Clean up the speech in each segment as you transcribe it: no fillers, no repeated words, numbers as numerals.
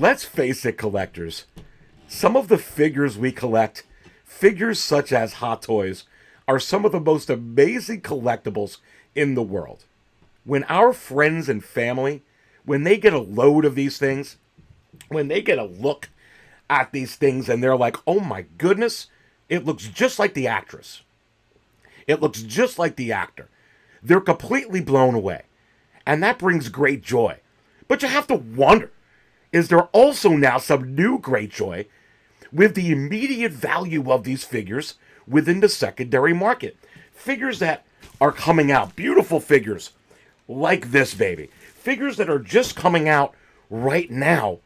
Let's face it, collectors. Some of the figures we collect, figures such as Hot Toys, are some of the most amazing collectibles in the world. When our friends and family, when they get a load of these things, when they get a look at these things and they're like, oh my goodness, it looks just like the actress. It looks just like the actor. They're completely blown away. And that brings great joy. But you have to wonder, is there also now some new great joy with the immediate value of these figures within the secondary market? Figures that are coming out, beautiful figures like this baby. Figures that are just coming out right now.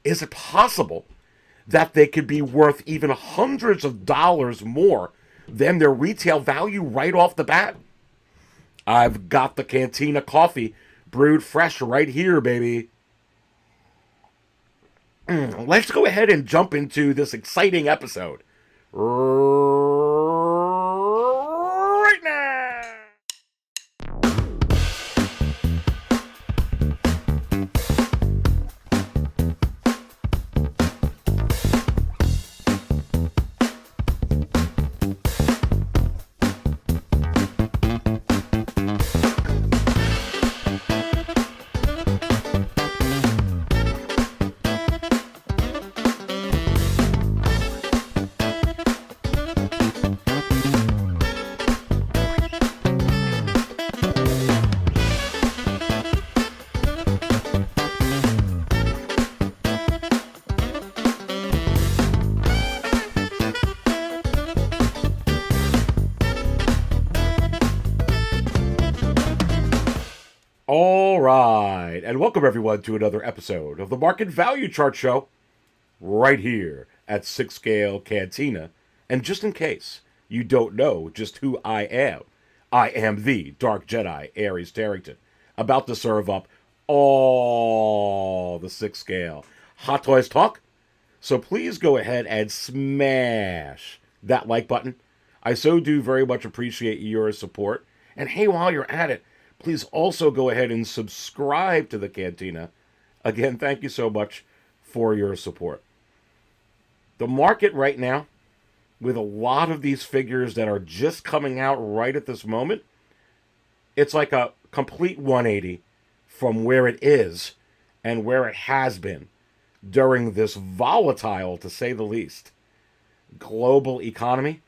Is it possible that they could be worth even hundreds of dollars more than their retail value right off the bat? I've got the Cantina coffee brewed fresh right here, baby. Let's go ahead and jump into this exciting episode right now. All right, and welcome everyone to another episode of the Market Value Chart Show, right here at 6 Scale Cantina. And just in case you don't know just who I am the Dark Jedi Aries Tarrington, about to serve up all the 6 Scale Hot Toys talk. So please go ahead and smash that like button. I so do very much appreciate your support. And hey, while you're at it, please also go ahead and subscribe to the Cantina. Again, thank you so much for your support. The market right now, with a lot of these figures that are just coming out right at this moment, it's like a complete 180 from where it is and where it has been during this volatile, to say the least, global economy.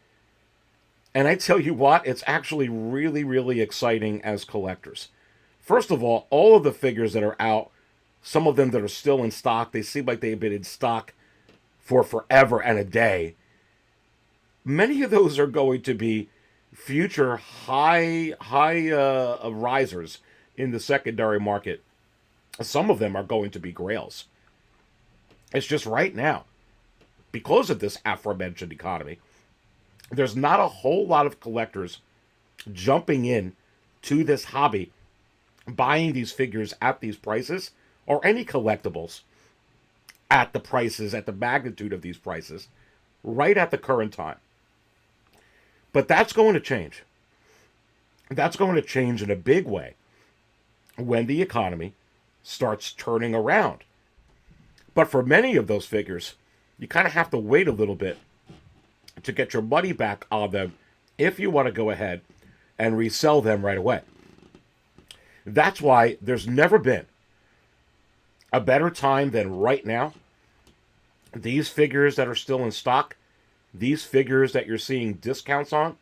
And I tell you what, it's actually really, really exciting as collectors. First of all of the figures that are out, some of them that are still in stock, they seem like they've been in stock for forever and a day. Many of those are going to be future high risers in the secondary market. Some of them are going to be grails. It's just right now, because of this aforementioned economy, there's not a whole lot of collectors jumping in to this hobby, buying these figures at these prices, or any collectibles at the prices, at the magnitude of these prices, right at the current time. But that's going to change. That's going to change in a big way when the economy starts turning around. But for many of those figures, you kind of have to wait a little bit to get your money back on them if you want to go ahead and resell them right away. That's why there's never been a better time than right now. These figures that are still in stock, these figures that you're seeing discounts on,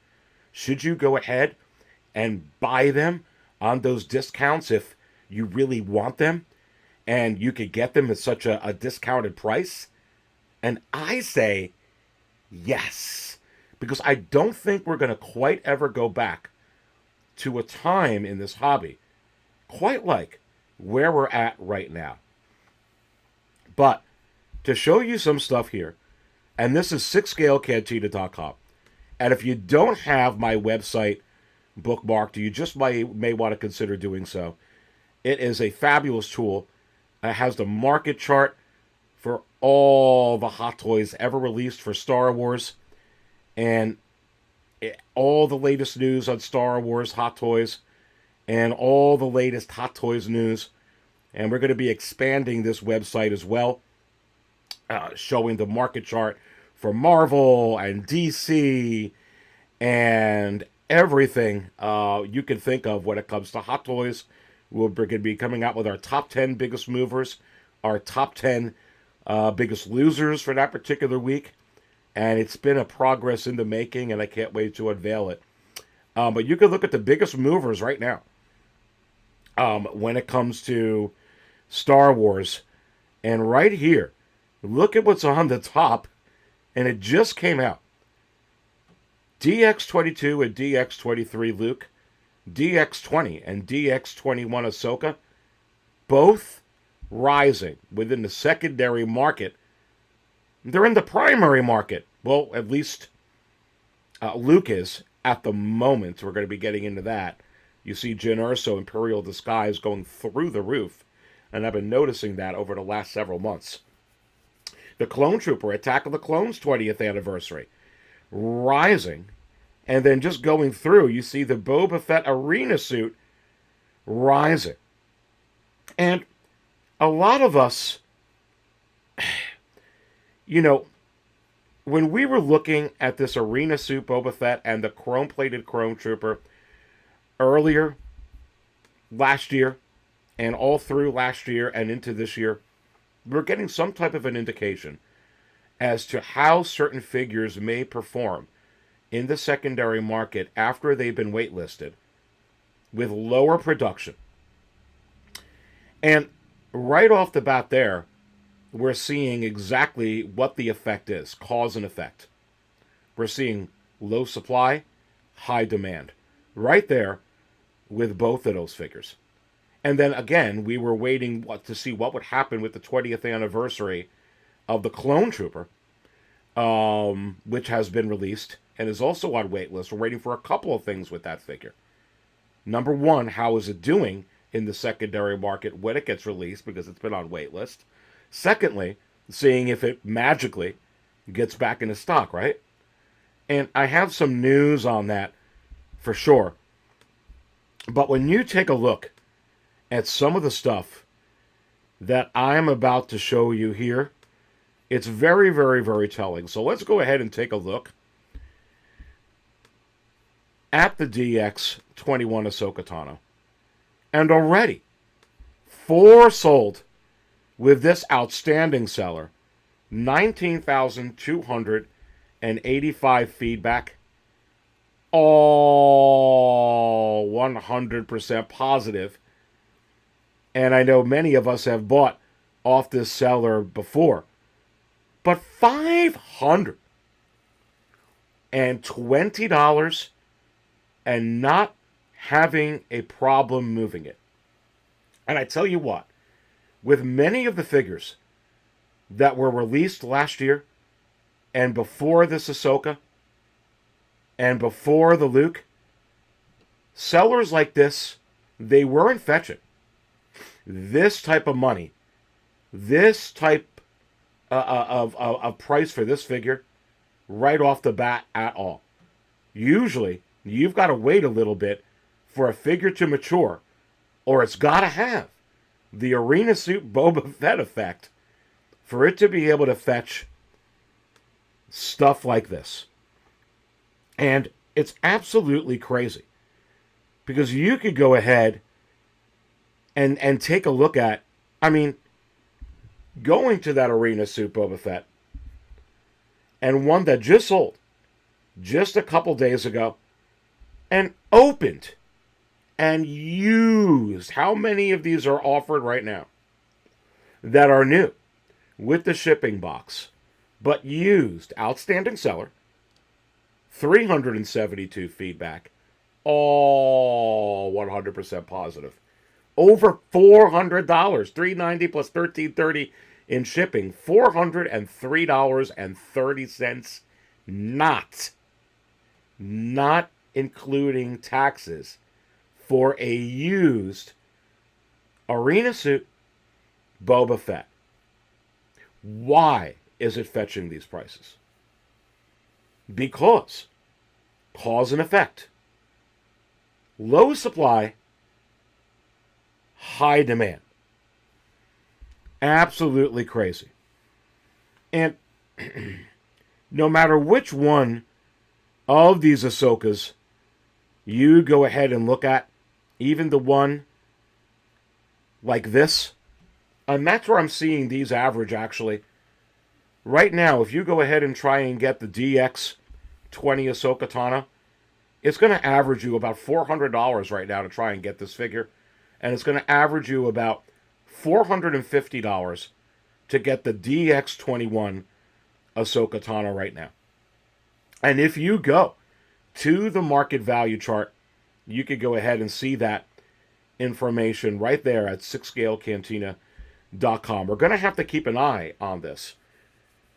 should you go ahead and buy them on those discounts if you really want them and you could get them at such a discounted price? And I say yes, because I don't think we're going to quite ever go back to a time in this hobby quite like where we're at right now. But to show you some stuff here, and this is 6scalecantina.com, and if you don't have my website bookmarked, you just may want to consider doing so. It is a fabulous tool. It has the market chart for all the Hot Toys ever released for Star Wars, and all the latest news on Star Wars Hot Toys, and all the latest Hot Toys news. And we're going to be expanding this website as well showing the market chart for Marvel and DC and everything you can think of when it comes to Hot Toys. We're going to be coming out with our top 10 biggest movers, our top 10 biggest losers for that particular week. And it's been a progress in the making, and I can't wait to unveil it. But you can look at the biggest movers right now when it comes to Star Wars. And right here, look at what's on the top. And it just came out. DX22 and DX23 Luke, DX20 and DX21 Ahsoka, both rising within the secondary market. They're in the primary market. Well, at least Luke is at the moment. We're going to be getting into that. You see Jyn Erso, Imperial Disguise, going through the roof. And I've been noticing that over the last several months. The Clone Trooper, Attack of the Clones 20th anniversary, rising. And then just going through, you see the Boba Fett arena suit rising. And a lot of us, you know, when we were looking at this arena suit Boba Fett and the chrome-plated Clone Trooper earlier last year and all through last year and into this year, we're getting some type of an indication as to how certain figures may perform in the secondary market after they've been waitlisted with lower production. And right off the bat there, we're seeing exactly what the effect is, cause and effect. We're seeing low supply, high demand. Right there with both of those figures. And then again, we were waiting to see what would happen with the 20th anniversary of the Clone Trooper, which has been released and is also on waitlist. We're waiting for a couple of things with that figure. Number one, how is it doing in the secondary market when it gets released, because it's been on waitlist. Secondly, seeing if it magically gets back into stock, right? And I have some news on that for sure. But when you take a look at some of the stuff that I'm about to show you here, it's very, very, very telling. So let's go ahead and take a look at the DX21 Ahsoka Tano. And already, 4 sold with this outstanding seller. 19,285 feedback. All 100% positive. And I know many of us have bought off this seller before. But $520 and not having a problem moving it. And I tell you what, with many of the figures that were released last year and before this Ahsoka and before the Luke, sellers like this, they weren't fetching this type of money, this type of price for this figure right off the bat at all. Usually, you've got to wait a little bit for a figure to mature, or it's got to have the arena suit Boba Fett effect for it to be able to fetch stuff like this. And it's absolutely crazy, because you could go ahead and take a look at, I mean, going to that arena suit Boba Fett, and one that just sold just a couple days ago and opened and used. How many of these are offered right now that are new with the shipping box, but used? Outstanding seller, 372 feedback, all 100% positive. Over $400, $390 plus $13.30 in shipping, $403.30, not including taxes, for a used arena suit Boba Fett. Why is it fetching these prices? Because cause and effect. Low supply, high demand. Absolutely crazy. And no matter which one of these Ahsokas you go ahead and look at, even the one like this, and that's where I'm seeing these average actually. Right now, if you go ahead and try and get the DX20 Ahsoka Tano, it's going to average you about $400 right now to try and get this figure. And it's going to average you about $450 to get the DX21 Ahsoka Tano right now. And if you go to the market value chart, you could go ahead and see that information right there at 6scalecantina.com. We're going to have to keep an eye on this.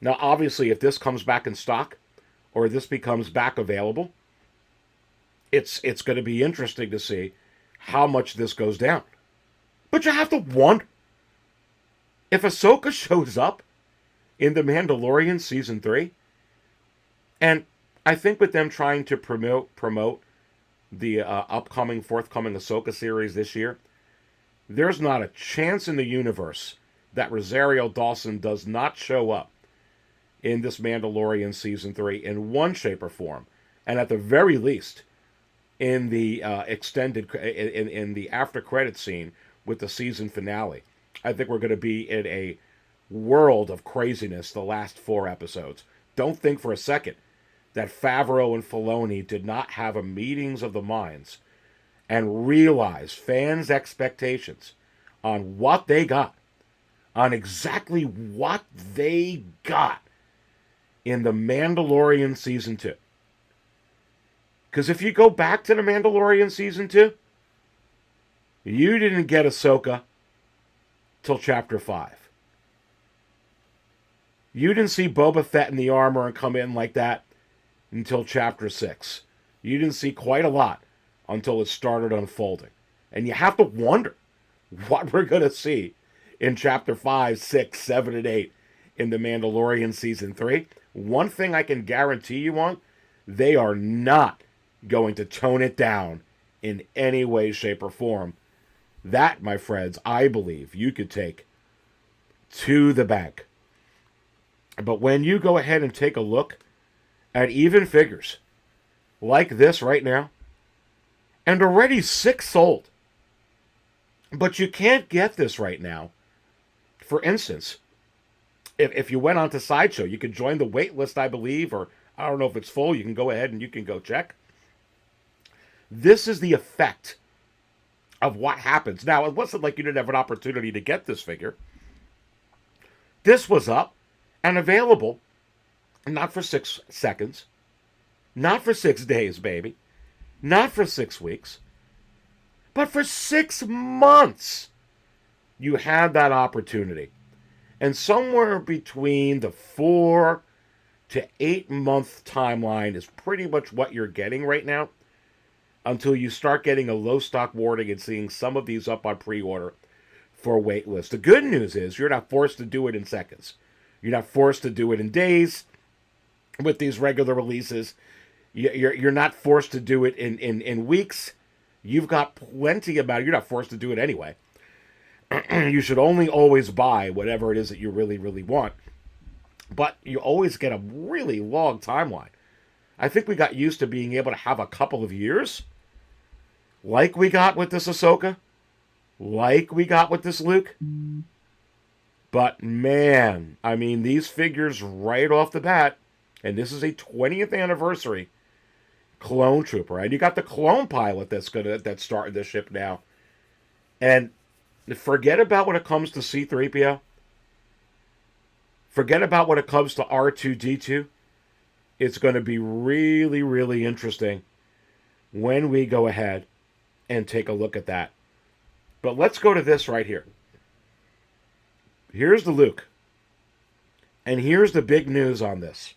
Now, obviously, if this comes back in stock or this becomes back available, it's going to be interesting to see how much this goes down. But you have to wonder, if Ahsoka shows up in The Mandalorian Season 3, and I think with them trying to promote the forthcoming Ahsoka series this year, there's not a chance in the universe that Rosario Dawson does not show up in this Mandalorian Season 3 in one shape or form. And at the very least, in the in the after credit scene with the season finale. I think we're going to be in a world of craziness the last 4 episodes. Don't think for a second that Favreau and Filoni did not have a meetings of the minds and realize fans' expectations on what they got, on exactly what they got in The Mandalorian Season 2. Because if you go back to The Mandalorian Season 2, you didn't get Ahsoka till Chapter 5. You didn't see Boba Fett in the armor and come in like that until Chapter 6. You didn't see quite a lot until it started unfolding. And you have to wonder what we're going to see in Chapter 5, 6, 7, and 8 in The Mandalorian Season 3. One thing I can guarantee you on, they are not going to tone it down in any way, shape, or form. That, my friends, I believe you could take to the bank. But when you go ahead and take a look at even figures like this right now, and already 6 sold, but you can't get this right now. For instance, if you went on to Sideshow, you could join the wait list, I believe, or I don't know if it's full. You can go ahead and you can go check. This is the effect of what happens. Now, it wasn't like you didn't have an opportunity to get this figure. This was up and available, not for 6 seconds, not for 6 days, baby, not for 6 weeks, but for 6 months. You had that opportunity. And somewhere between the 4 to 8 month timeline is pretty much what you're getting right now, until you start getting a low stock warning and seeing some of these up on pre-order for waitlist. The good news is you're not forced to do it in seconds. You're not forced to do it in days with these regular releases. You're not forced to do it in weeks. You've got plenty about it. You're not forced to do it anyway. You should only always buy whatever it is that you really, really want. But you always get a really long timeline. I think we got used to being able to have a couple of years, like we got with this Ahsoka, like we got with this Luke. But man, I mean, these figures right off the bat, and this is a 20th anniversary Clone Trooper, and you got the clone pilot that's starting the ship now. And forget about when it comes to C-3PO. Forget about when it comes to R2-D2. It's going to be really, really interesting when we go ahead and take a look at that. But let's go to this right here. Here's the Luke. And here's the big news on this.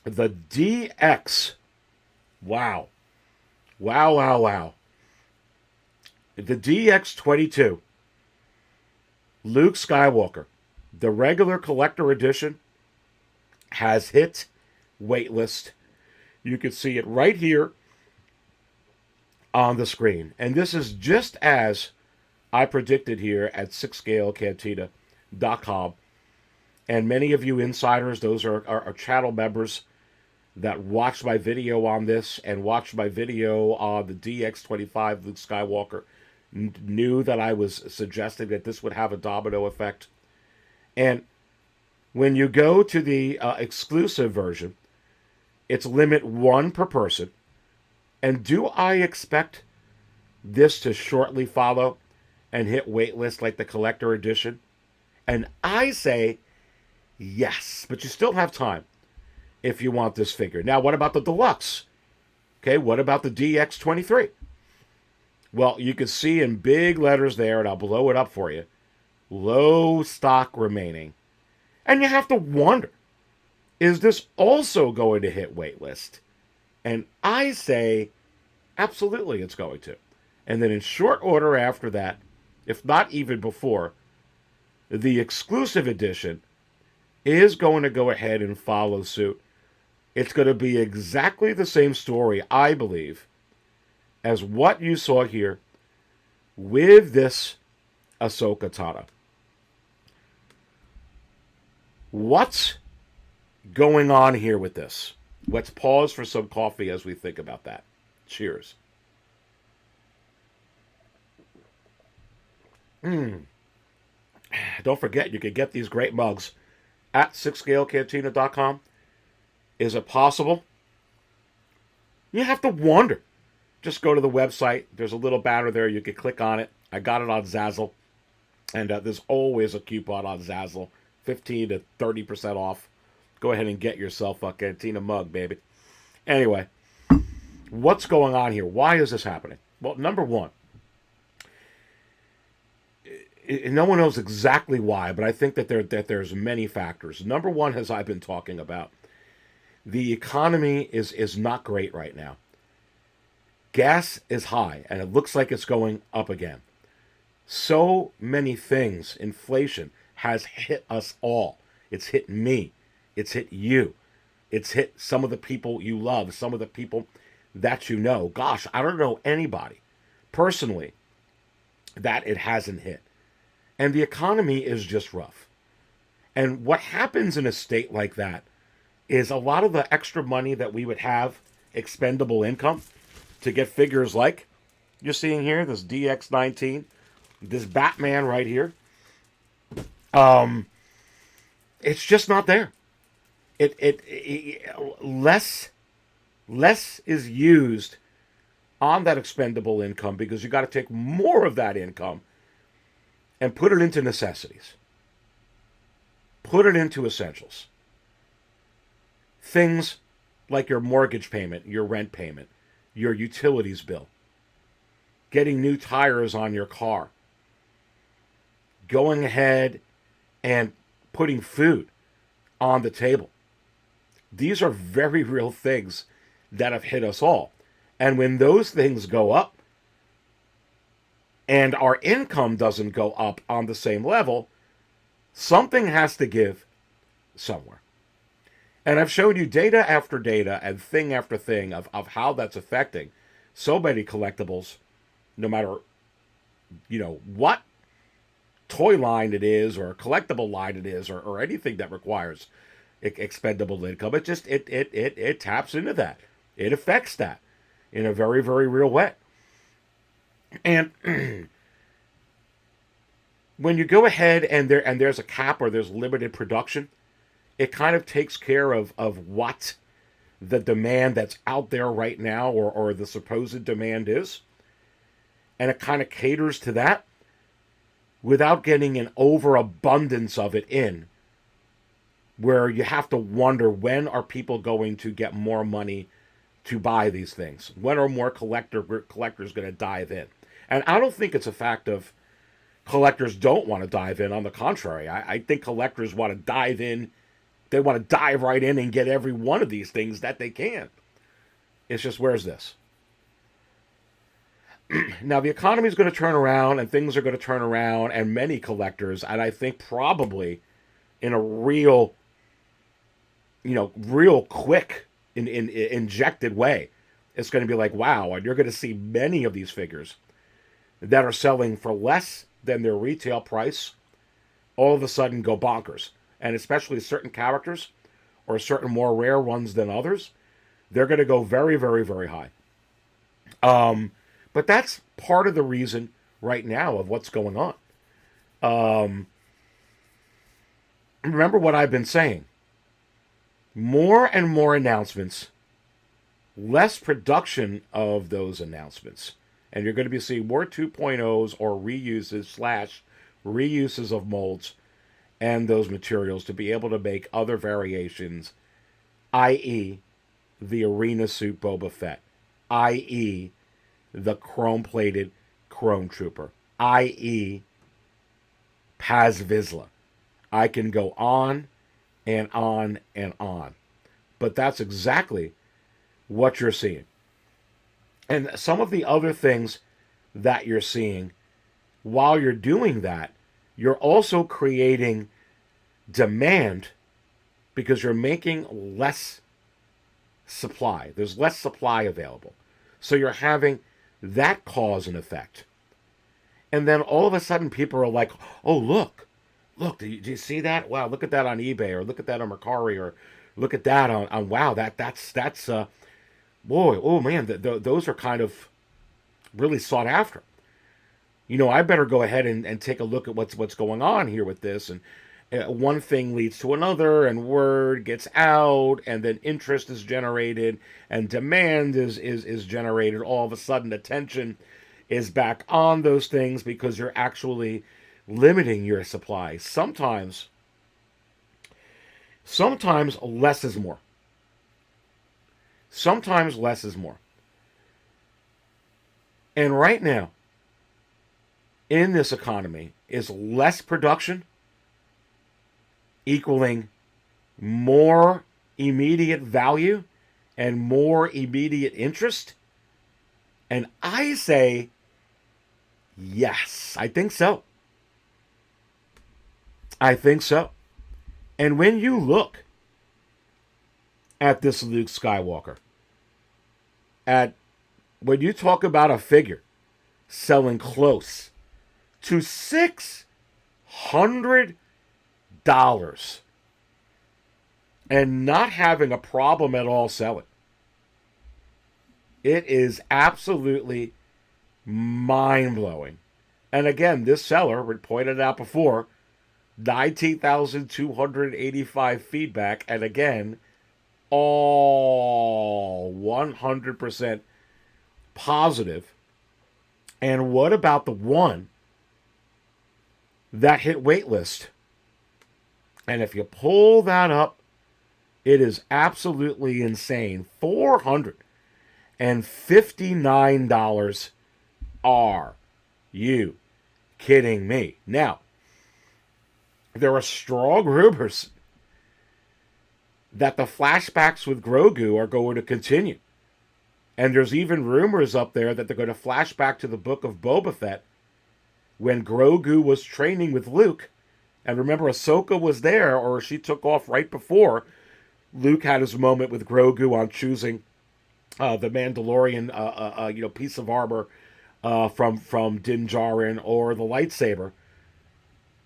The DX. Wow. Wow, wow, wow. The DX22 Luke Skywalker, the regular collector edition, has hit waitlist. You can see it right here on the screen. And this is just as I predicted here at 6scalecantina.com. And many of you insiders, those are channel members that watched my video on this and watched my video on the DX25 Luke Skywalker, knew that I was suggesting that this would have a domino effect. And when you go to the exclusive version, it's limit 1 per person. And do I expect this to shortly follow and hit waitlist like the collector edition? And I say yes, but you still have time if you want this figure. Now, what about the deluxe? Okay, what about the DX23? Well, you can see in big letters there, and I'll blow it up for you. Low stock remaining. And you have to wonder, is this also going to hit waitlist? And I say, absolutely it's going to. And then in short order after that, if not even before, the exclusive edition is going to go ahead and follow suit. It's going to be exactly the same story, I believe, as what you saw here with this Ahsoka Tano. What's going on here with this? Let's pause for some coffee as we think about that. Cheers. Don't forget, you can get these great mugs at 6scalecantina.com. Is it possible? You have to wonder. Just go to the website. There's a little banner there. You can click on it. I got it on Zazzle. And there's always a coupon on Zazzle. 15 to 30% off. Go ahead and get yourself a Cantina mug, baby. Anyway, what's going on here? Why is this happening? Well, number one, no one knows exactly why, but I think that there's many factors. Number one, as I've been talking about, the economy is not great right now. Gas is high, and it looks like it's going up again. So many things. Inflation has hit us all. It's hit me. It's hit you. It's hit some of the people you love, some of the people that you know. Gosh, I don't know anybody personally that it hasn't hit. And the economy is just rough. And what happens in a state like that is a lot of the extra money that we would have, expendable income, to get figures like you're seeing here, this DX19, this Batman right here, it's just not there. Less is used on that expendable income because you got to take more of that income and put it into necessities. Put it into essentials. Things like your mortgage payment, your rent payment, your utilities bill, getting new tires on your car, going ahead and putting food on the table. These are very real things that have hit us all. And when those things go up and our income doesn't go up on the same level, something has to give somewhere. And I've shown you data after data and thing after thing of how that's affecting so many collectibles, no matter, what toy line it is or collectible line it is or anything that requires expendable income. It taps into that. It affects that in a very, very real way. And when you go ahead and there's a cap or there's limited production, it kind of takes care of what the demand that's out there right now or the supposed demand is. And it kind of caters to that without getting an overabundance of it in, where you have to wonder, when are people going to get more money to buy these things? When are more collectors going to dive in? And I don't think it's a fact of collectors don't want to dive in. On the contrary, I think collectors want to dive in. They want to dive right in and get every one of these things that they can. It's just, where's this? Now, the economy is going to turn around and things are going to turn around, and many collectors, and I think probably in a real quick, injected way, it's going to be like, wow, and you're going to see many of these figures that are selling for less than their retail price all of a sudden go bonkers. and especially certain characters or certain more rare ones than others, they're going to go very, very, very high. But that's part of the reason right now of what's going on. Remember what I've been saying. More and more announcements, less production of those announcements. And you're going to be seeing more 2.0s or reuses of molds and those materials to be able to make other variations, i.e. the arena suit Boba Fett, i.e. the chrome-plated Clone Trooper, i.e. Paz Vizsla. I can go on and on and on. But that's exactly what you're seeing. And some of the other things that you're seeing, while you're doing that, you're also creating demand because you're making less supply. There's less supply available. So you're having that cause and effect. And then all of a sudden people are like, oh, look, do you see that? Wow, look at that on eBay, or look at that on Mercari, or look at that on wow, that's boy, oh man, those are kind of really sought after. You know, I better go ahead and take a look at what's going on here with this. And one thing leads to another, and word gets out, and then interest is generated, and demand is generated. All of a sudden, attention is back on those things because you're actually limiting your supply. Sometimes less is more. Sometimes less is more. And right now, in this economy, is less production equaling more immediate value and more immediate interest? And I say, yes, I think so. I think so. And when you look at this Luke Skywalker, when you talk about a figure selling close to $600 and not having a problem at all selling, it is absolutely mind-blowing. And again, this seller, we pointed out before, 19,285 feedback, and again, all 100% positive. And what about the one that hit waitlist? And if you pull that up, it is absolutely insane. $459. Are you kidding me? Now, there are strong rumors that the flashbacks with Grogu are going to continue. And there's even rumors up there that they're going to flash back to the book of Boba Fett when Grogu was training with Luke. And remember, Ahsoka was there, or she took off right before Luke had his moment with Grogu on choosing the Mandalorian piece of armor from Din Djarin, or the lightsaber.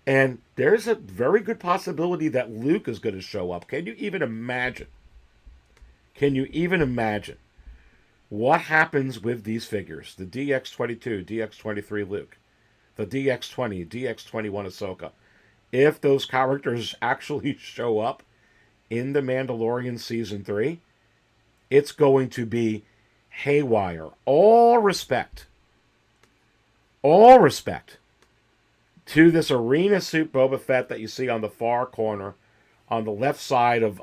And there's a very good possibility that Luke is going to show up. Can you even imagine? Can you even imagine what happens with these figures? The DX22, DX23 Luke, the DX20, DX21 Ahsoka. If those characters actually show up in The Mandalorian Season 3, it's going to be haywire. All respect to this arena suit Boba Fett that you see on the far corner, on the left side of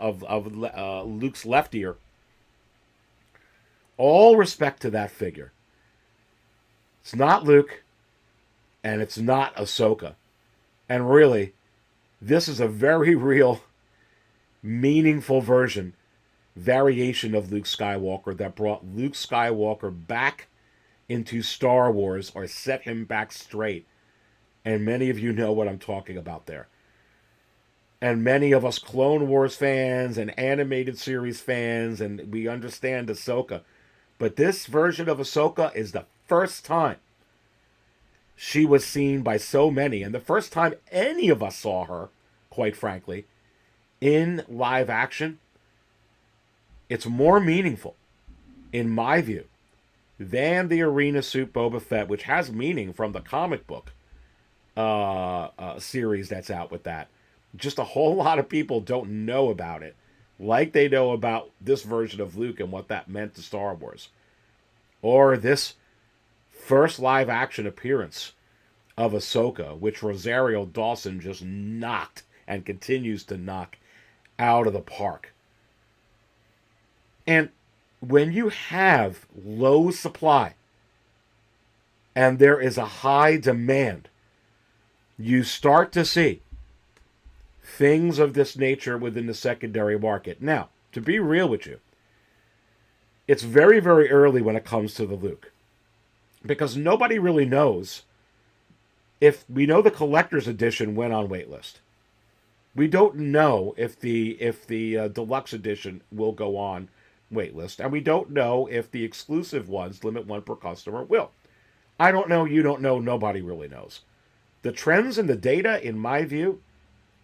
Luke's left ear. All respect to that figure. It's not Luke, and it's not Ahsoka. And really, this is a very real, meaningful variation of Luke Skywalker that brought Luke Skywalker back into Star Wars, or set him back straight. And many of you know what I'm talking about there. And many of us Clone Wars fans and animated series fans, and we understand Ahsoka. But this version of Ahsoka is the first time she was seen by so many, and the first time any of us saw her, quite frankly, in live action, it's more meaningful, in my view, than the arena suit Boba Fett, which has meaning from the comic book series that's out with that. Just a whole lot of people don't know about it, like they know about this version of Luke and what that meant to Star Wars. Or this first live action appearance of Ahsoka, which Rosario Dawson just knocked and continues to knock out of the park. And when you have low supply and there is a high demand, you start to see things of this nature within the secondary market. Now, to be real with you, it's very, very early when it comes to the Luke, because nobody really knows. If we know the collector's edition went on waitlist, we don't know if the deluxe edition will go on waitlist, and we don't know if the exclusive ones, limit one per customer, will. I don't know, you don't know, nobody really knows. The trends and the data, in my view,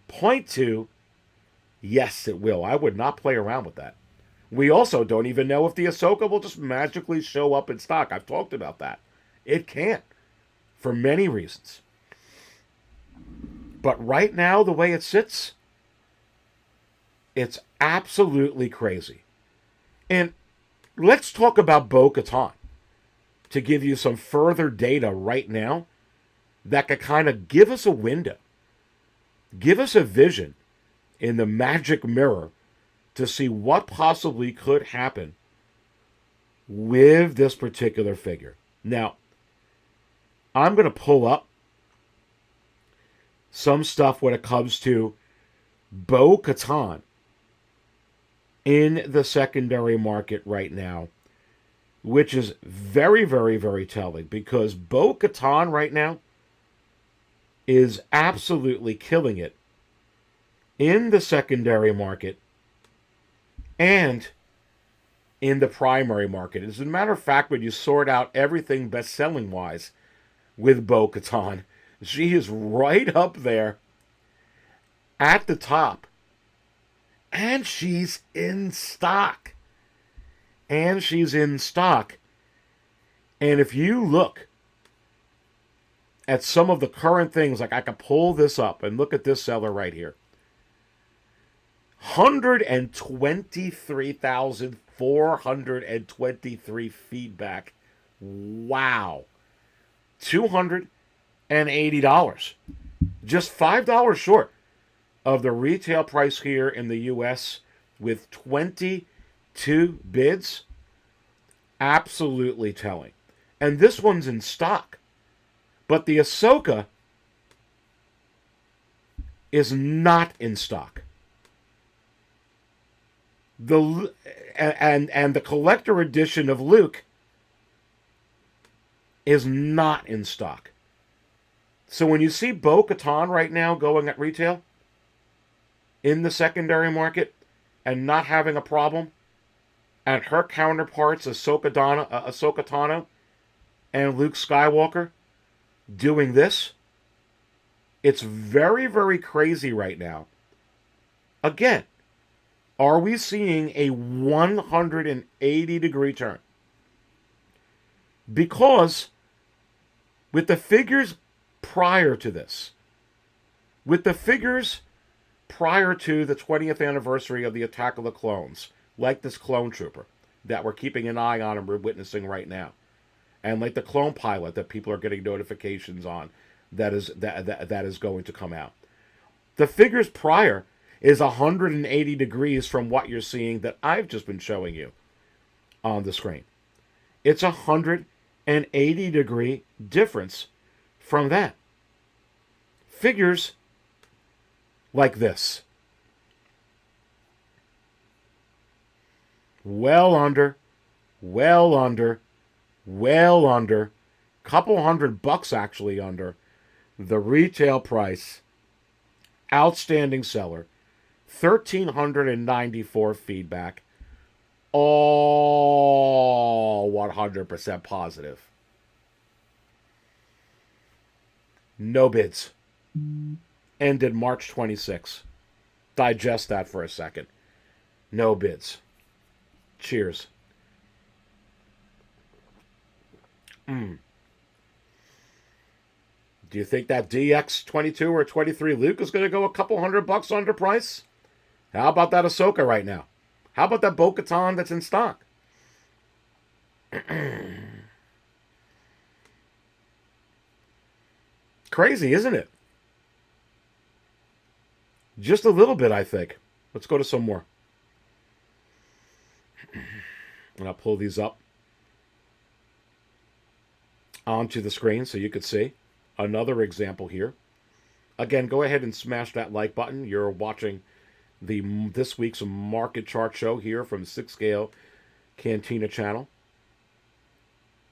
point to yes, it will. I would not play around with that. We also don't even know if the Ahsoka will just magically show up in stock. I've talked about that. It can't, for many reasons. But right now, the way it sits, it's absolutely crazy. And let's talk about Bo-Katan to give you some further data right now that could kind of give us a window, give us a vision in the magic mirror to see what possibly could happen with this particular figure. Now, I'm going to pull up some stuff when it comes to Bo-Katan in the secondary market right now, which is very, very, very telling, because Bo-Katan right now is absolutely killing it in the secondary market and in the primary market. As a matter of fact, when you sort out everything best-selling wise with Bo-Katan, she is right up there at the top. And she's in stock. And she's in stock. And if you look at some of the current things, like I can pull this up and look at this seller right here. 123,423 feedback. Wow. $280. Just $5 short of the retail price here in the US with 22 bids. Absolutely telling. And this one's in stock. But the Ahsoka is not in stock. And the collector edition of Luke is not in stock. So when you see Bo-Katan right now going at retail in the secondary market and not having a problem, and her counterparts Ahsoka Tano and Luke Skywalker doing this, it's very, very crazy right now. Again, are we seeing a 180-degree turn? Because with the figures prior to this, with the figures prior to the 20th anniversary of the Attack of the Clones, like this Clone Trooper that we're keeping an eye on and we're witnessing right now, and like the Clone Pilot that people are getting notifications on that is going to come out. The figures prior is 180 degrees from what you're seeing that I've just been showing you on the screen. It's 180-degree difference from that. Figures like this. Well under, couple $100 actually under the retail price. Outstanding seller. 1,394 feedback. All 100% positive. No bids. Ended March 26. digest that for a second. No bids. Cheers. Do you think that DX22 or 23 Luke is going to go a couple $100 under price? How about that Ahsoka right now? How about that Bo-Katan that's in stock? Crazy, isn't it? Just a little bit, I think. Let's go to some more. And I'll pull these up onto the screen so you could see. Another example here. Again, go ahead and smash that like button. You're watching this week's market chart show here from 6 Scale Cantina channel.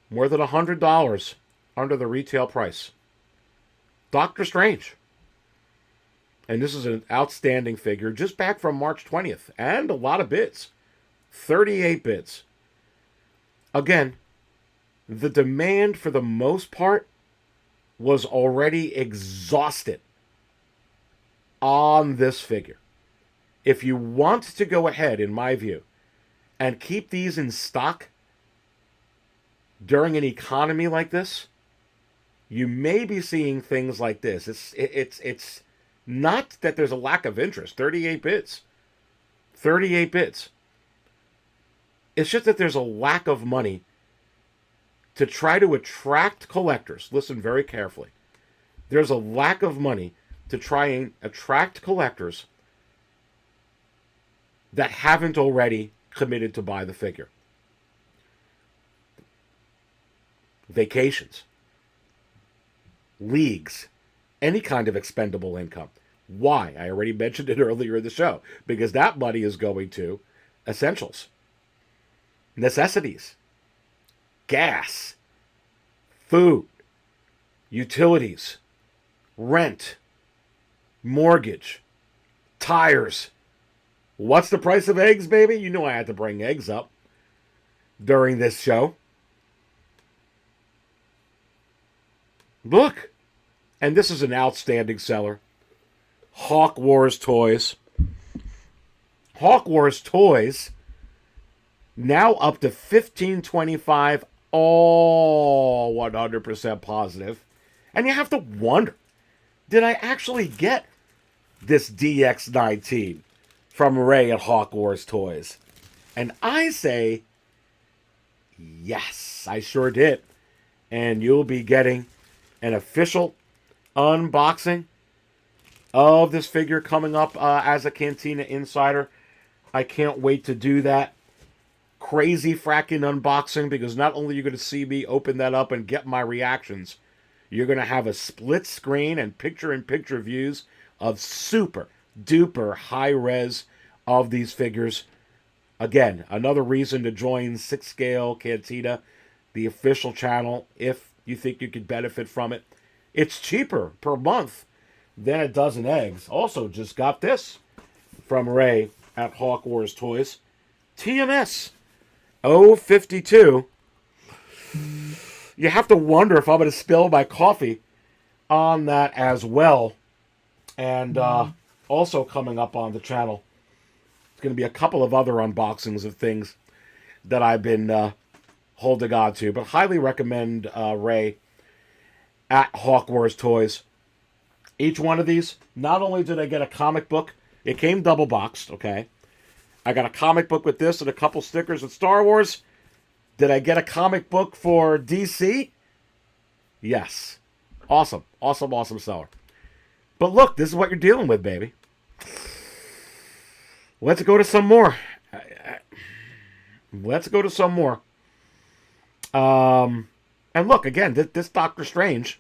More than $100 under the retail price. Doctor Strange. And this is an outstanding figure just back from March 20th. And a lot of bids. 38 bids. Again, the demand for the most part was already exhausted on this figure. If you want to go ahead, in my view, and keep these in stock during an economy like this, you may be seeing things like this. It's not that there's a lack of interest. 38 bids. 38 bids. It's just that there's a lack of money to try to attract collectors. Listen very carefully. There's a lack of money to try and attract collectors that haven't already committed to buy the figure. Vacations, leagues, any kind of expendable income. Why? I already mentioned it earlier in the show. Because that money is going to essentials, necessities, gas, food, utilities, rent, mortgage, tires. What's the price of eggs, baby? You know I had to bring eggs up during this show. Look. And this is an outstanding seller. Hawk Wars Toys. Hawk Wars Toys now up to $15.25, all 100% positive. And you have to wonder, did I actually get this DX19 from Ray at Hawk Wars Toys? And I say, yes, I sure did. And you'll be getting an official unboxing of this figure coming up as a Cantina Insider. I can't wait to do that. Crazy fracking unboxing, because not only are you going to see me open that up and get my reactions, you're going to have a split screen and picture-in-picture views of super duper high res of these figures. Again, another reason to join 6 Scale Cantina, the official channel, if you think you could benefit from it. It's cheaper per month than a dozen eggs. Also, just got this from Ray at Hawk Wars Toys. TMS 052. You have to wonder if I'm going to spill my coffee on that as well. And also coming up on the channel, it's going to be a couple of other unboxings of things that I've been holding on to. But highly recommend Ray at Hawk Wars Toys. Each one of these, not only did I get a comic book, it came double boxed, okay? I got a comic book with this and a couple stickers with Star Wars. Did I get a comic book for DC? Yes. Awesome. Awesome, awesome seller. But look, this is what you're dealing with, baby. Let's go to some more. Let's go to some more. And look, again, this Doctor Strange,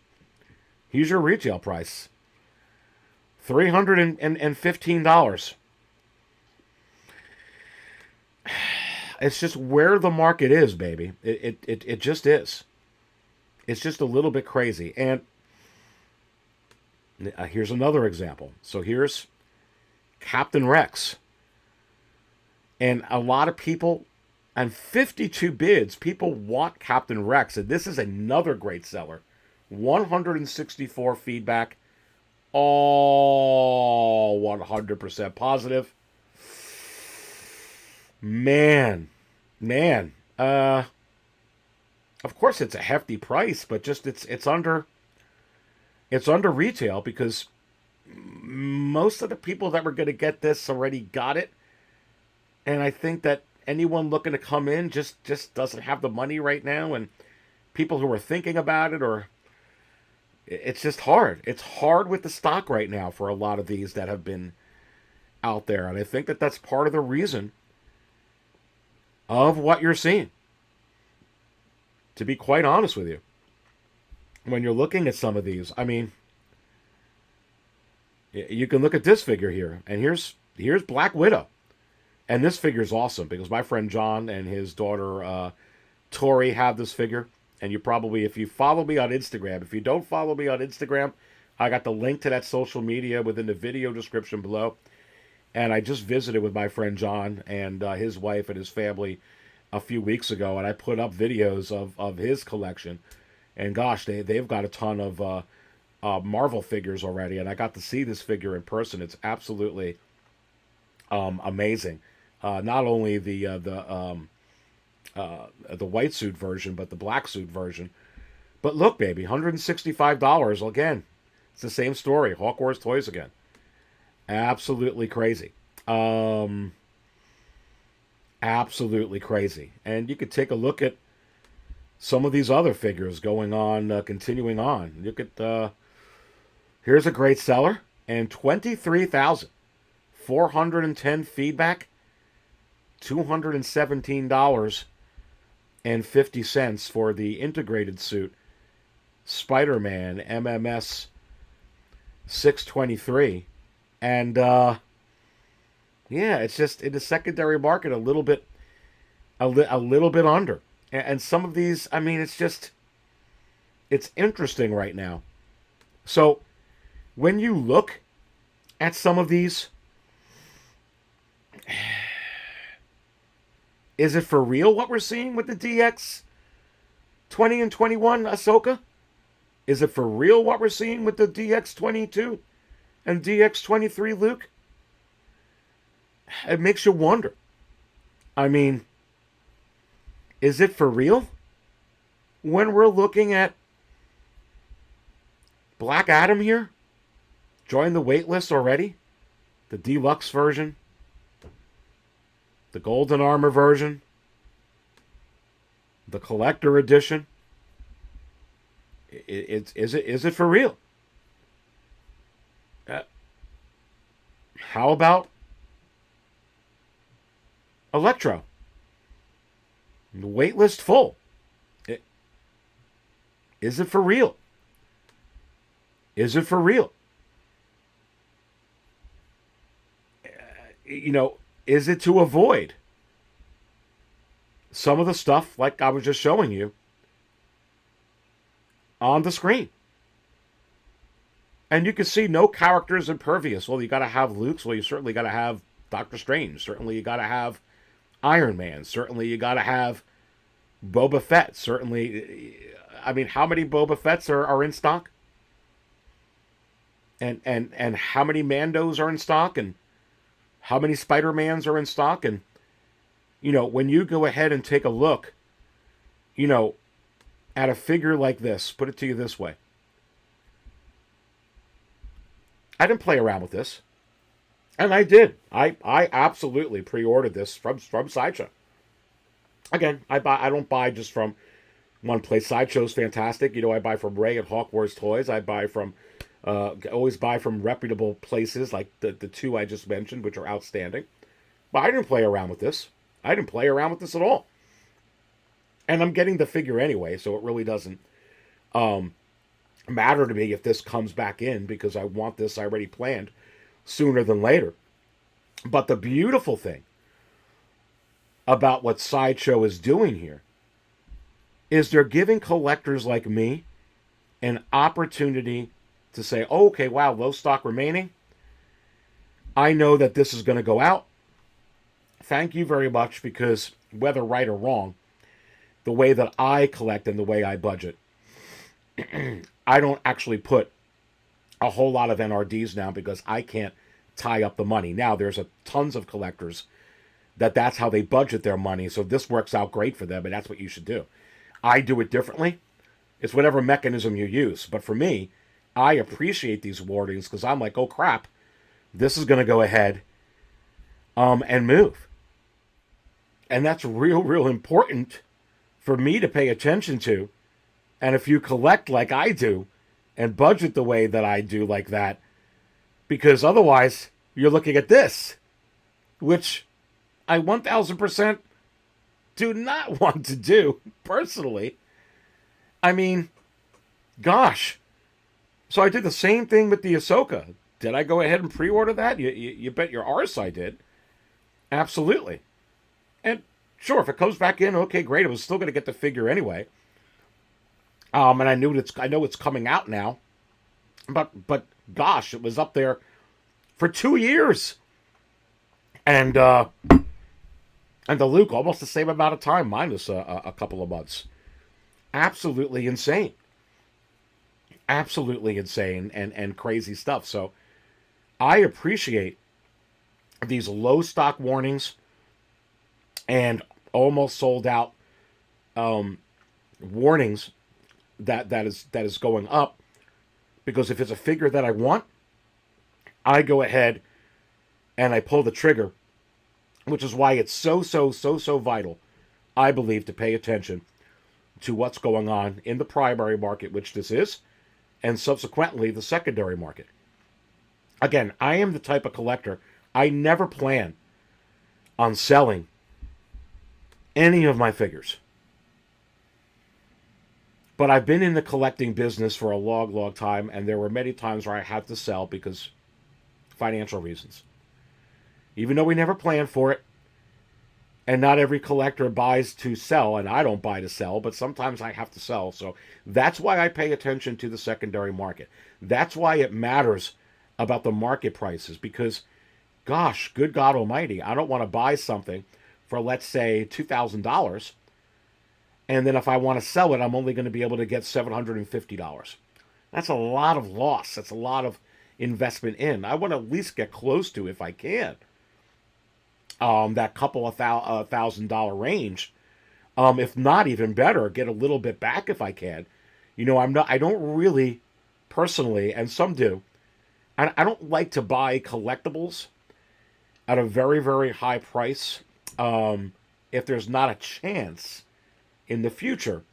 here's your retail price. $315. It's just where the market is, baby. It just is. It's just a little bit crazy. And here's another example. So here's Captain Rex. And a lot of people, and 52 bids, people want Captain Rex. And this is another great seller. 164 feedback all 100% positive. Man, man. Of course it's a hefty price, but just it's under retail because most of the people that were going to get this already got it, and I think that anyone looking to come in just doesn't have the money right now, and people who are thinking about it, or it's just hard. It's hard with the stock right now for a lot of these that have been out there, and I think that that's part of the reason of what you're seeing. To be quite honest with you, when you're looking at some of these, I mean, you can look at this figure here, and here's Black Widow, and this figure is awesome because my friend John and his daughter Tori have this figure, and you probably, if you follow me on Instagram, if you don't follow me on Instagram, I got the link to that social media within the video description below, and I just visited with my friend John and his wife and his family a few weeks ago, and I put up videos of his collection, and gosh, they've got a ton of Marvel figures already, and I got to see this figure in person. It's absolutely amazing. Not only the white suit version, but the black suit version. But look, baby, $165 again. It's the same story. Hawk Wars Toys again. Absolutely crazy. Absolutely crazy. And you could take a look at some of these other figures going on, continuing on. Look at, here's a great seller, and 23,410 feedback, $217.50 for the integrated suit, SpiderMan MMS 623. And, yeah, it's just in the secondary market a little bit under. And some of these, I mean, it's interesting right now. So when you look at some of these, is it for real what we're seeing with the DX20 and 21 Ahsoka? Is it for real what we're seeing with the DX22 and DX23 Luke? It makes you wonder. I mean, is it for real? When we're looking at Black Adam here, join the waitlist already, the deluxe version, the golden armor version, the collector edition. Is it for real? How about Electro? The waitlist full. Is it for real? Is it for real? Is it to avoid some of the stuff like I was just showing you on the screen? And you can see no characters impervious. Well, you got to have Luke's. Well, you certainly got to have Doctor Strange. Certainly you got to have Iron Man. Certainly you got to have Boba Fett. Certainly, I mean, how many Boba Fetts are in stock? And how many Mandos are in stock? And how many Spider-Mans are in stock? And, when you go ahead and take a look, at a figure like this, put it to you this way. I didn't play around with this. And I did. I absolutely pre-ordered this from Sideshow. Again, I don't buy just from one place. Sideshow's fantastic. I buy from Ray at Hawk Wars Toys. I buy from, always buy from reputable places like the two I just mentioned, which are outstanding. But I didn't play around with this. I didn't play around with this at all. And I'm getting the figure anyway, so it really doesn't matter to me if this comes back in, because I want this already planned sooner than later. But the beautiful thing about what Sideshow is doing here is they're giving collectors like me an opportunity to say, oh, okay, wow, low stock remaining. I know that this is going to go out. Thank you very much, because whether right or wrong, the way that I collect and the way I budget, I don't actually put a whole lot of NRDs now because I can't tie up the money. Now, there's tons of collectors that's how they budget their money, so this works out great for them, and that's what you should do. I do it differently. It's whatever mechanism you use. But for me, I appreciate these warnings because I'm like, oh crap, this is going to go ahead and move. And that's real important for me to pay attention to. And if you collect like I do and budget the way that I do like that, because otherwise you're looking at this, which I 1000% do not want to do personally. I mean, gosh. So I did the same thing with the Ahsoka. Did I go ahead and pre-order that? You bet your arse I did. Absolutely. And sure, if it comes back in, okay, great. I was still going to get the figure anyway. And I know it's coming out now. But gosh, it was up there for 2 years. And the Luke, almost the same amount of time, minus a couple of months. Absolutely insane. Absolutely insane and crazy stuff. So I appreciate these low stock warnings and almost sold out warnings that is going up, because if it's a figure that I want, I go ahead and I pull the trigger, which is why it's so vital, I believe, to pay attention to what's going on in the primary market, which this is, and subsequently the secondary market. Again, I am the type of collector, I never plan on selling any of my figures. But I've been in the collecting business for a long time, and there were many times where I had to sell because financial reasons. Even though we never planned for it, and not every collector buys to sell, and I don't buy to sell, but sometimes I have to sell. So that's why I pay attention to the secondary market. That's why it matters about the market prices, because, gosh, good God almighty, I don't want to buy something for, let's say, $2,000, and then if I want to sell it, I'm only going to be able to get $750. That's a lot of loss. That's a lot of investment in. I want to at least get close to, if I can, that couple of $1,000 range. If not even better, get a little bit back if I can. You know, I don't really, personally, and some do, I don't like to buy collectibles at a very high price if there's not a chance in the future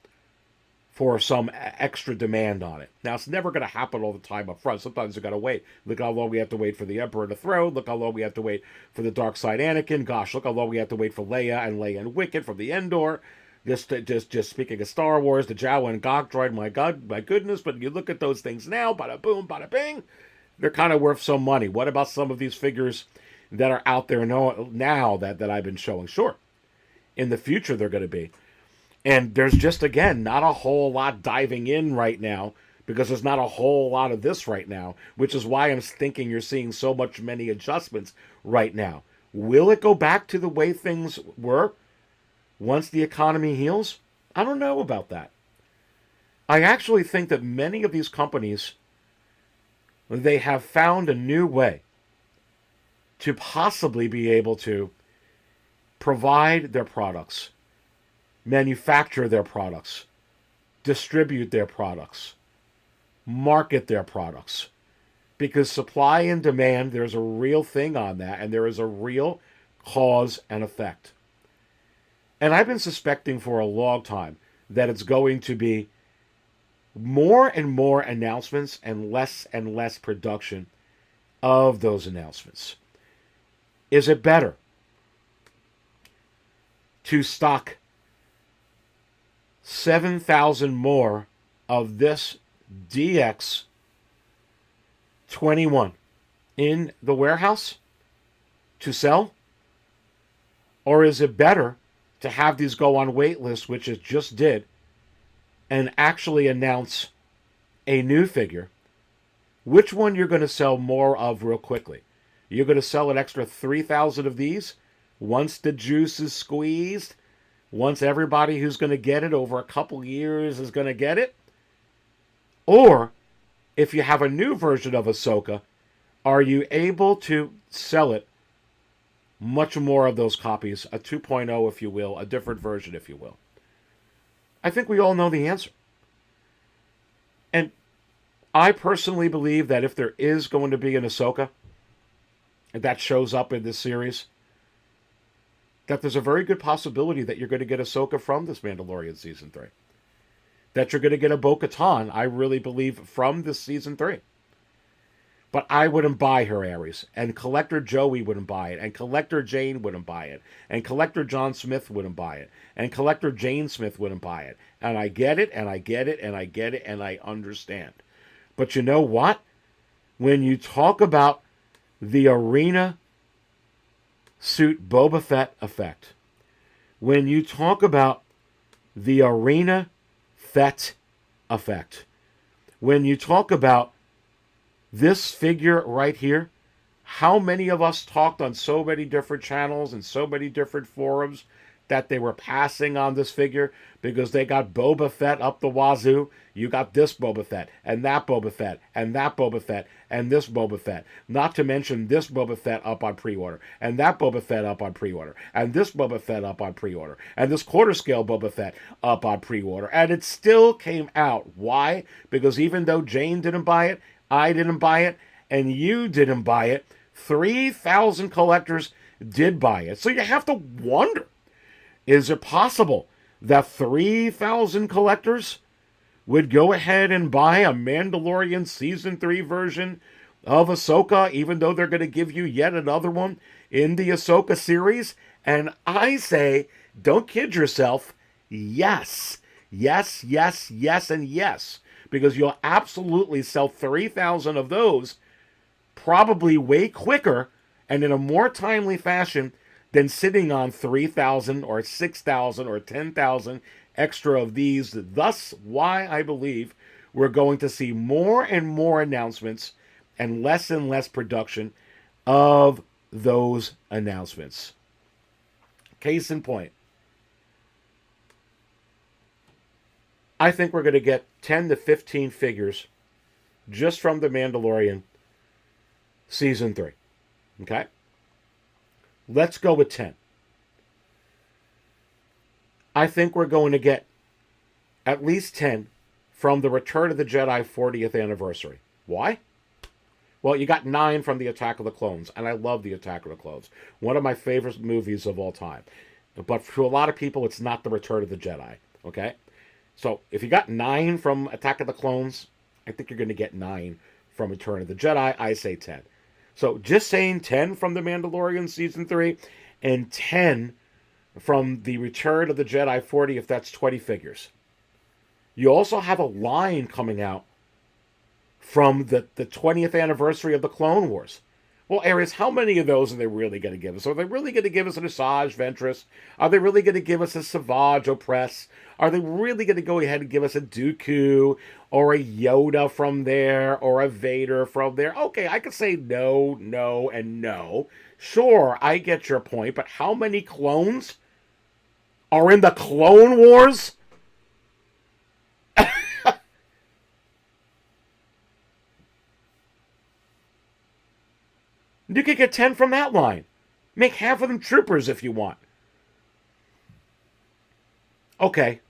for some extra demand on it. Now, it's never going to happen all the time up front. Sometimes you got to wait. Look how long we have to wait for the Emperor to throne. Look how long we have to wait for the Dark Side Anakin. Gosh, look how long we have to wait for Leia and Wicket from the Endor. Just speaking of Star Wars, the Jawa and Gok droid, my God, my goodness. But you look at those things now, bada boom, bada bing, they're kind of worth some money. What about some of these figures that are out there now that I've been showing? Sure, in the future they're going to be. And there's just, again, not a whole lot diving in right now, because there's not a whole lot of this right now, which is why I'm thinking you're seeing so many adjustments right now. Will it go back to the way things were once the economy heals? I don't know about that. I actually think that many of these companies, they have found a new way to possibly be able to provide their products, manufacture their products, distribute their products, market their products. Because supply and demand, there's a real thing on that, and there is a real cause and effect. And I've been suspecting for a long time that it's going to be more and more announcements and less production of those announcements. Is it better to stock 7,000 more of this DX21 in the warehouse to sell? Or is it better to have these go on waitlist, which it just did, and actually announce a new figure? Which one you're going to sell more of real quickly? You're going to sell an extra 3,000 of these once the juice is squeezed? Once everybody who's going to get it over a couple years is going to get it? Or if you have a new version of Ahsoka, are you able to sell it much more of those copies, a 2.0, if you will, a different version, if you will? I think we all know the answer. And I personally believe that if there is going to be an Ahsoka that shows up in this series, that there's a very good possibility that you're going to get Ahsoka from this Mandalorian Season 3. That you're going to get a Bo-Katan, I really believe, from this Season 3. But I wouldn't buy her, Aries. And Collector Joey wouldn't buy it. And Collector Jane wouldn't buy it. And Collector John Smith wouldn't buy it. And Collector Jane Smith wouldn't buy it. And I get it, and I get it, and I get it, and I understand. But you know what? When you talk about the arena suit Boba Fett effect, when you talk about the arena Fett effect, when you talk about this figure right here, how many of us talked on so many different channels and so many different forums that they were passing on this figure because they got Boba Fett up the wazoo? You got this Boba Fett, and that Boba Fett, and that Boba Fett, and this Boba Fett. Not to mention this Boba Fett up on pre-order, and that Boba Fett up on pre-order, and this Boba Fett up on pre-order, and this quarter scale Boba Fett up on pre-order. And it still came out. Why? Because even though Jane didn't buy it, I didn't buy it, and you didn't buy it, 3,000 collectors did buy it. So you have to wonder, is it possible that 3,000 collectors would go ahead and buy a Mandalorian Season 3 version of Ahsoka, even though they're going to give you yet another one in the Ahsoka series? And I say, don't kid yourself, yes. Yes, yes, yes, and yes. Because you'll absolutely sell 3,000 of those probably way quicker and in a more timely fashion than sitting on 3,000 or 6,000 or 10,000 extra of these. Thus, why I believe we're going to see more and more announcements and less production of those announcements. Case in point, I think we're going to get 10 to 15 figures just from The Mandalorian Season 3. Okay? Let's go with 10. I think we're going to get at least 10 from the Return of the Jedi 40th anniversary. Why? Well, you got 9 from the Attack of the Clones, and I love the Attack of the Clones. One of my favorite movies of all time. But for a lot of people, it's not the Return of the Jedi. Okay? So if you got 9 from Attack of the Clones, I think you're going to get 9 from Return of the Jedi. I say 10. So just saying 10 from The Mandalorian Season 3 and 10 from the Return of the Jedi 40, if that's 20 figures. You also have a line coming out from the 20th anniversary of the Clone Wars. Well, Aries, how many of those are they really going to give us? Are they really going to give us an Asajj Ventress? Are they really going to give us a Savage Opress? Are they really going to go ahead and give us a Dooku or a Yoda from there or a Vader from there? Okay, I could say no, no, and no. Sure, I get your point, but how many clones are in the Clone Wars? You could get 10 from that line. Make half of them troopers if you want. Okay.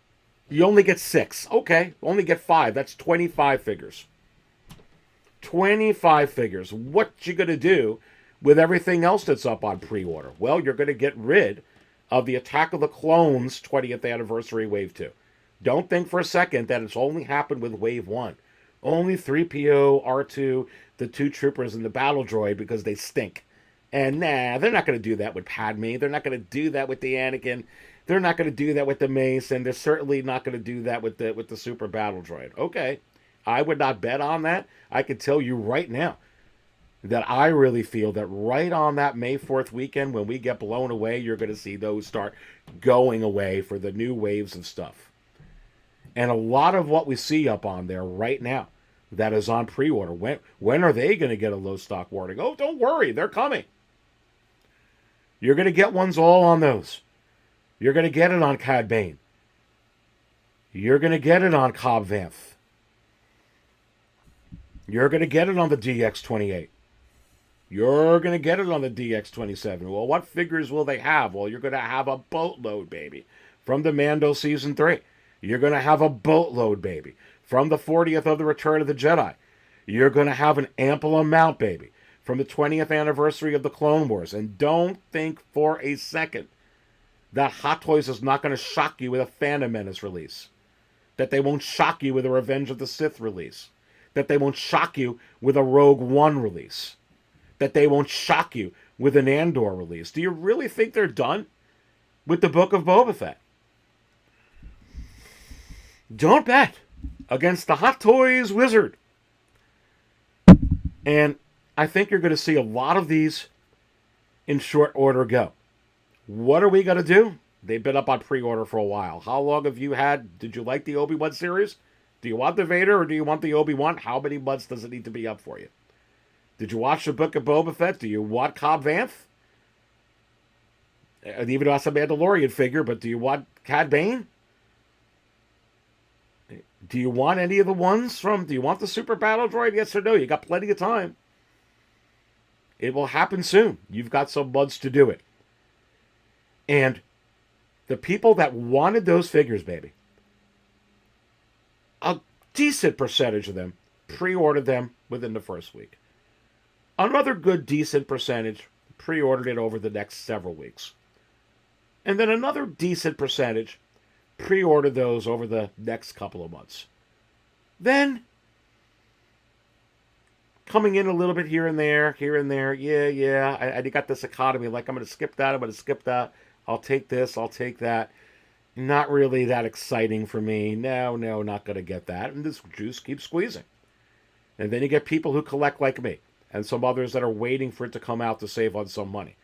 You only get 6. Okay. Only get 5. That's 25 figures. 25 figures. What you going to do with everything else that's up on pre-order? Well, you're going to get rid of the Attack of the Clones 20th Anniversary Wave 2. Don't think for a second that it's only happened with Wave 1. Only 3PO, R2, the 2 troopers, and the battle droid because they stink. And nah, they're not going to do that with Padme. They're not going to do that with the Anakin. They're not going to do that with the Mace, and they're certainly not going to do that with the super battle droid. Okay, I would not bet on that. I can tell you right now that I really feel that right on that May 4th weekend when we get blown away, you're going to see those start going away for the new waves of stuff. And a lot of what we see up on there right now that is on pre-order, when are they going to get a low stock warning? Oh, don't worry, they're coming. You're going to get ones all on those. You're going to get it on Cad Bane. You're going to get it on Cobb Vanth. You're going to get it on the DX28. You're going to get it on the DX27. Well, what figures will they have? Well, you're going to have a boatload, baby, from the Mando Season 3. You're going to have a boatload, baby, from the 40th of the Return of the Jedi. You're going to have an ample amount, baby, from the 20th anniversary of the Clone Wars. And don't think for a second that Hot Toys is not going to shock you with a Phantom Menace release. That they won't shock you with a Revenge of the Sith release. That they won't shock you with a Rogue One release. That they won't shock you with an Andor release. Do you really think they're done with the Book of Boba Fett? Don't bet against the Hot Toys wizard. And I think you're going to see a lot of these in short order go. What are we going to do? They've been up on pre-order for a while. How long have you had? Did you like the Obi-Wan series? Do you want the Vader or do you want the Obi-Wan? How many months does it need to be up for you? Did you watch the Book of Boba Fett? Do you want Cobb Vanth? And even though that's a Mandalorian figure, but do you want Cad Bane? Do you want any of the ones from... Do you want the Super Battle Droid? Yes or no? You got plenty of time. It will happen soon. You've got some months to do it. And the people that wanted those figures, baby, a decent percentage of them pre-ordered them within the first week. Another good, decent percentage pre-ordered it over the next several weeks. And then another decent percentage pre-ordered those over the next couple of months. Then, coming in a little bit here and there, I got this economy, like I'm going to skip that, I'll take this, I'll take that. Not really that exciting for me. No, not going to get that. And this juice keeps squeezing. And then you get people who collect like me, and some others that are waiting for it to come out to save on some money.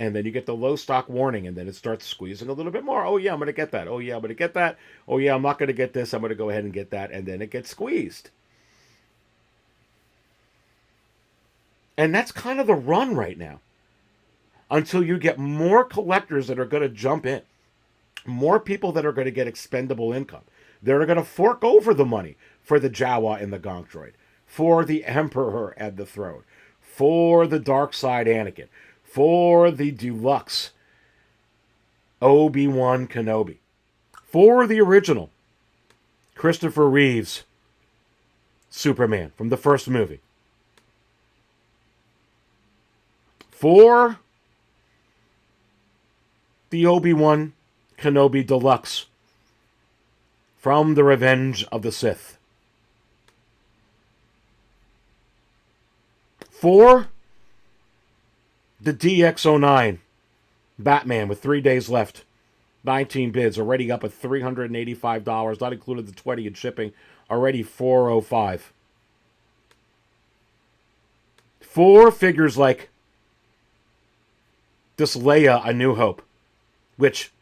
And then you get the low stock warning, and then it starts squeezing a little bit more. Oh, yeah, I'm going to get that. Oh, yeah, I'm going to get that. Oh, yeah, I'm not going to get this. I'm going to go ahead and get that. And then it gets squeezed. And that's kind of the run right now. Until you get more collectors that are going to jump in. More people that are going to get expendable income. They're going to fork over the money for the Jawa and the Gonk Droid. For the Emperor and the Throne. For the Dark Side Anakin. For the deluxe Obi-Wan Kenobi. For the original Christopher Reeve's Superman from the first movie. For the Obi-Wan Kenobi Deluxe from the Revenge of the Sith. For the DX09 Batman with 3 days left. 19 bids, already up at $385, not included the 20 in shipping, already $405. For figures like this Leia A New Hope, which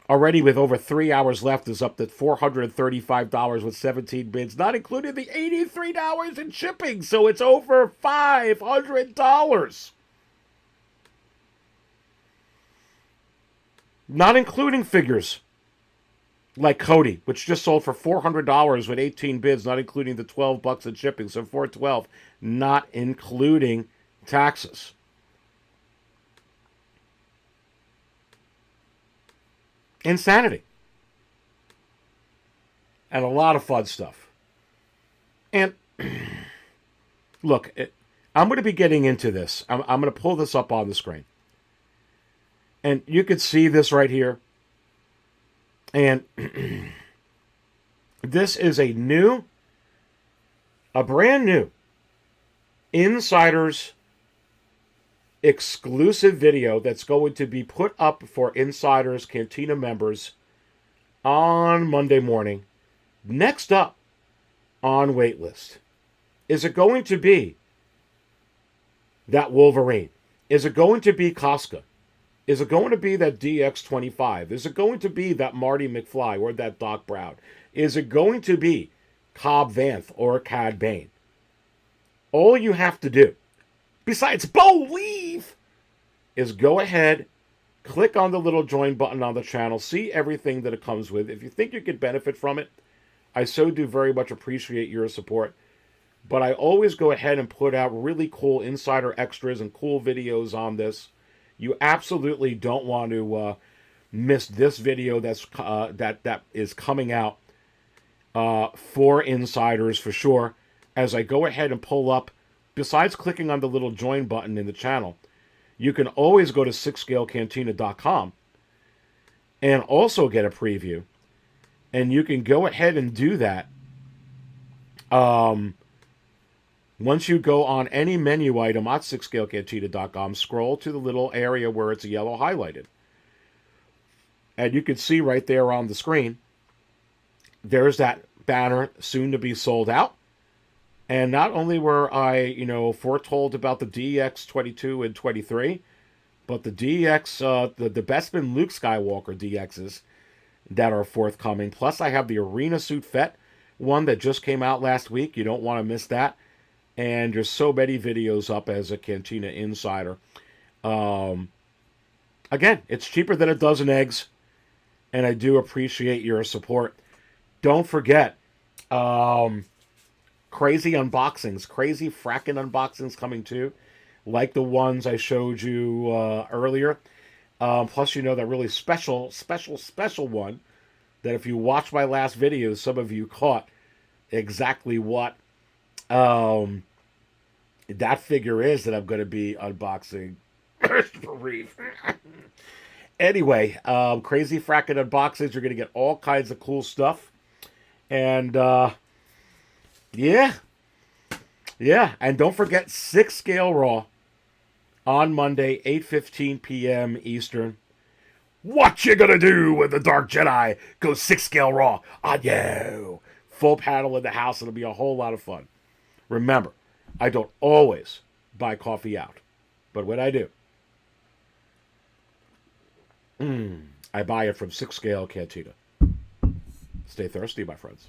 already with over 3 hours left is up to $435 with 17 bids, not including the $83 in shipping, so it's over $500. Not including figures like Cody, which just sold for $400 with 18 bids, not including the $12 in shipping, so $412, not including taxes. Insanity. And a lot of fun stuff. And look, I'm going to be getting into this. I'm going to pull this up on the screen. And you can see this right here. And this is a brand new Insiders exclusive video that's going to be put up for Insiders Cantina members on Monday morning. Next up on Waitlist. Is it going to be that Wolverine? Is it going to be Casca? Is it going to be that DX25? Is it going to be that Marty McFly or that Doc Brown? Is it going to be Cobb Vanth or Cad Bane? All you have to do, besides believe, is go ahead, click on the little join button on the channel, see everything that it comes with. If you think you could benefit from it, I so do very much appreciate your support. But I always go ahead and put out really cool insider extras and cool videos on this. You absolutely don't want to miss this video that is coming out for insiders for sure. As I go ahead and pull up, besides clicking on the little join button in the channel, you can always go to 6scalecantina.com and also get a preview. And you can go ahead and do that. Once you go on any menu item at 6scalecantina.com, scroll to the little area where it's yellow highlighted. And you can see right there on the screen, there's that banner, soon to be sold out. And not only were I, foretold about the DX22 and 23, but the DX, the Bestman Luke Skywalker DXs that are forthcoming. Plus, I have the Arena Suit Fett one that just came out last week. You don't want to miss that. And there's so many videos up as a Cantina insider. Again, it's cheaper than a dozen eggs, and I do appreciate your support. Don't forget, crazy unboxings, crazy fracking unboxings coming too, like the ones I showed you earlier. Plus, that really special one that if you watch my last video, some of you caught exactly what that figure is that I'm going to be unboxing. Anyway, crazy fracking unboxings. You're going to get all kinds of cool stuff. And, yeah. And don't forget 6 Scale Raw on Monday, 8:15 p.m. Eastern. What you gonna do with the Dark Jedi? Go 6 Scale Raw on you. Full panel in the house. It'll be a whole lot of fun. Remember, I don't always buy coffee out. But when I do, I buy it from 6 Scale Cantina. Stay thirsty, my friends.